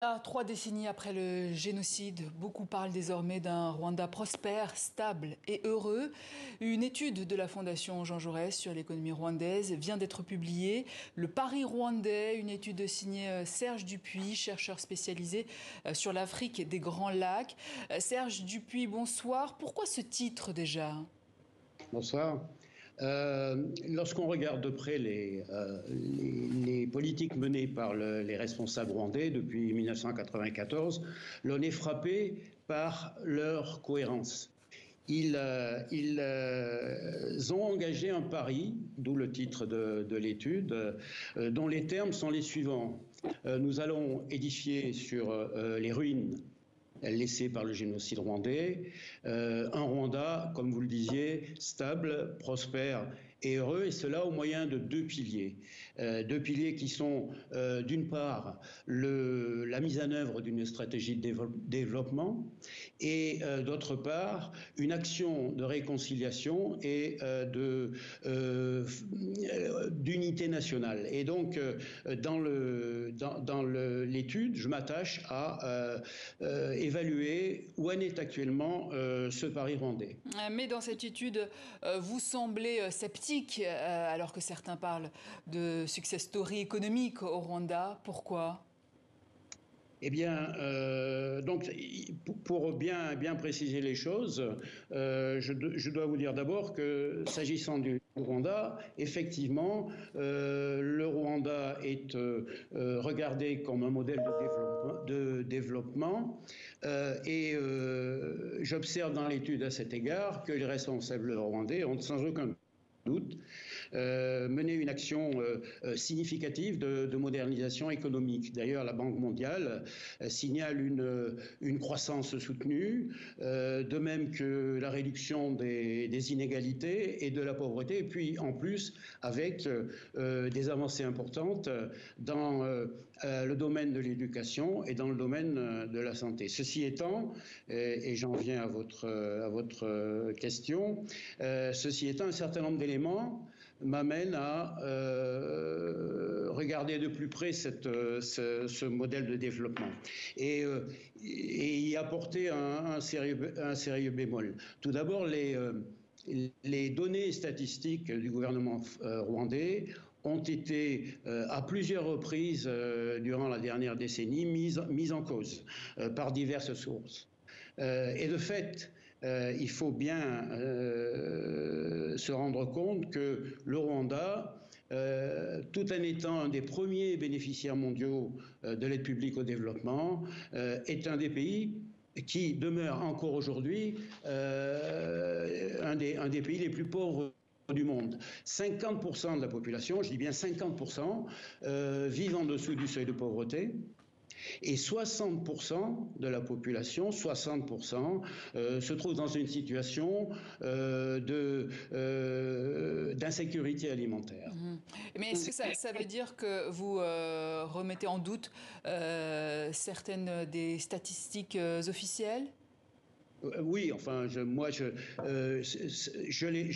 3 décennies après le génocide, beaucoup parlent désormais d'un Rwanda prospère, stable et heureux. Une étude de la Fondation Jean Jaurès sur l'économie rwandaise vient d'être publiée. Le Paris rwandais, une étude signée Serge Dupuis, chercheur spécialisé sur l'Afrique des Grands Lacs. Serge Dupuis, bonsoir. Pourquoi ce titre déjà ? Bonsoir. Lorsqu'on regarde de près les politiques menées par les responsables rwandais depuis 1994, l'on est frappé par leur cohérence. Ils ont engagé un pari, d'où le titre de l'étude, dont les termes sont les suivants. Nous allons édifier sur les ruines laissé par le génocide rwandais, un Rwanda, comme vous le disiez, stable, prospère et heureux, et cela au moyen de deux piliers. Deux piliers qui sont, d'une part, la mise en œuvre d'une stratégie de développement, et d'autre part, une action de réconciliation et d'unité nationale. Et donc, dans l'étude, je m'attache à évaluer où en est actuellement ce pari rwandais. Mais dans cette étude, vous semblez sceptique, alors que certains parlent de success story économique au Rwanda. Pourquoi ? Eh bien, donc, pour bien préciser les choses, je dois vous dire d'abord que, s'agissant du Rwanda, effectivement, le Rwanda est regardé comme un modèle de développement et j'observe dans l'étude à cet égard que les responsables rwandais ont sans aucun doute, mener une action significative de modernisation économique. D'ailleurs, la Banque mondiale signale une croissance soutenue, de même que la réduction des inégalités et de la pauvreté, et puis en plus avec des avancées importantes dans le domaine de l'éducation et dans le domaine de la santé. Ceci étant, et j'en viens à votre question, ceci étant, un certain nombre d'éléments m'amène à regarder de plus près ce modèle de développement et y apporter un sérieux bémol. Tout d'abord, les données statistiques du gouvernement rwandais ont été à plusieurs reprises durant la dernière décennie mises en cause par diverses sources. Et de fait, il faut bien se rendre compte que le Rwanda, tout en étant un des premiers bénéficiaires mondiaux de l'aide publique au développement, est un des pays qui demeure encore aujourd'hui un des pays les plus pauvres du monde. 50% de la population, je dis bien 50%, vivent en dessous du seuil de pauvreté. Et 60% de la population, 60%, se trouve dans une situation d'insécurité alimentaire. Mais est-ce que ça veut dire que vous remettez en doute certaines des statistiques officielles ? Oui, enfin, je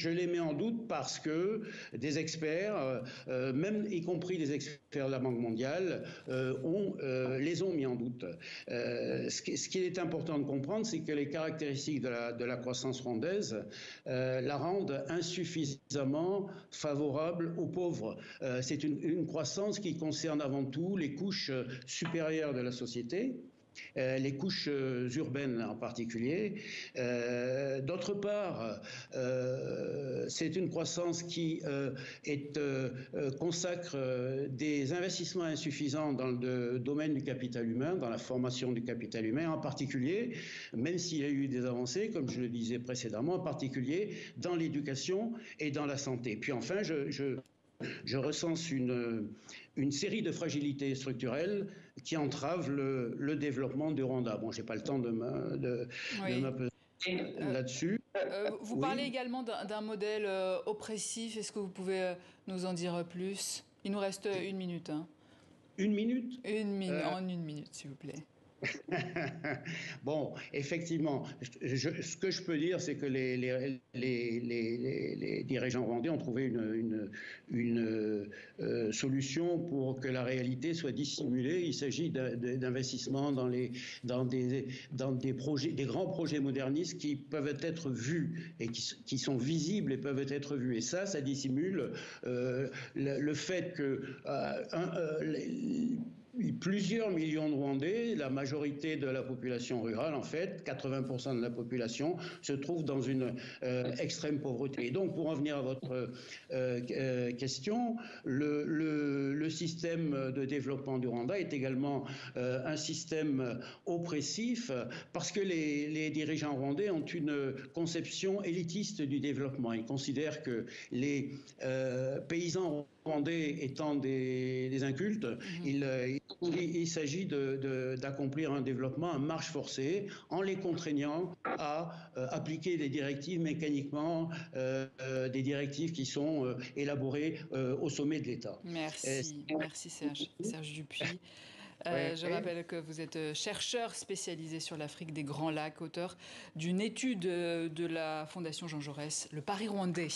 les mets en doute parce que des experts, même y compris des experts de la Banque mondiale, les ont mis en doute. Ce qui est important de comprendre, c'est que les caractéristiques de la croissance rwandaise la rendent insuffisamment favorable aux pauvres. C'est une croissance qui concerne avant tout les couches supérieures de la société, les couches urbaines en particulier. D'autre part, c'est une croissance qui consacre des investissements insuffisants dans le domaine du capital humain, dans la formation du capital humain en particulier, même s'il y a eu des avancées, comme je le disais précédemment, en particulier dans l'éducation et dans la santé. Puis enfin, je recense une série de fragilités structurelles qui entravent le développement du Rwanda. Bon, je n'ai pas le temps de m'appeler là-dessus. Vous parlez également d'un modèle oppressif. Est-ce que vous pouvez nous en dire plus ? Il nous reste 1 minute. Hein. 1 minute ? En 1 minute, s'il vous plaît. Bon, effectivement, ce que je peux dire, c'est que les dirigeants rwandais ont trouvé une solution pour que la réalité soit dissimulée. Il s'agit d'investissements dans des projets, des grands projets modernistes qui peuvent être vus et qui sont visibles et peuvent être vus. Et ça dissimule le fait que plusieurs millions de Rwandais, la majorité de la population rurale, en fait, 80% de la population, se trouve dans une extrême pauvreté. Et donc, pour en venir à votre question, le système de développement du Rwanda est également un système oppressif parce que les dirigeants rwandais ont une conception élitiste du développement. Ils considèrent que les paysans rwandais étant des incultes, il s'agit d'accomplir un développement à marche forcée en les contraignant à appliquer des directives mécaniquement, des directives qui sont élaborées au sommet de l'État. Merci Serge Dupuy. Je rappelle que vous êtes chercheur spécialisé sur l'Afrique des Grands Lacs, auteur d'une étude de la Fondation Jean Jaurès, Le Paris rwandais.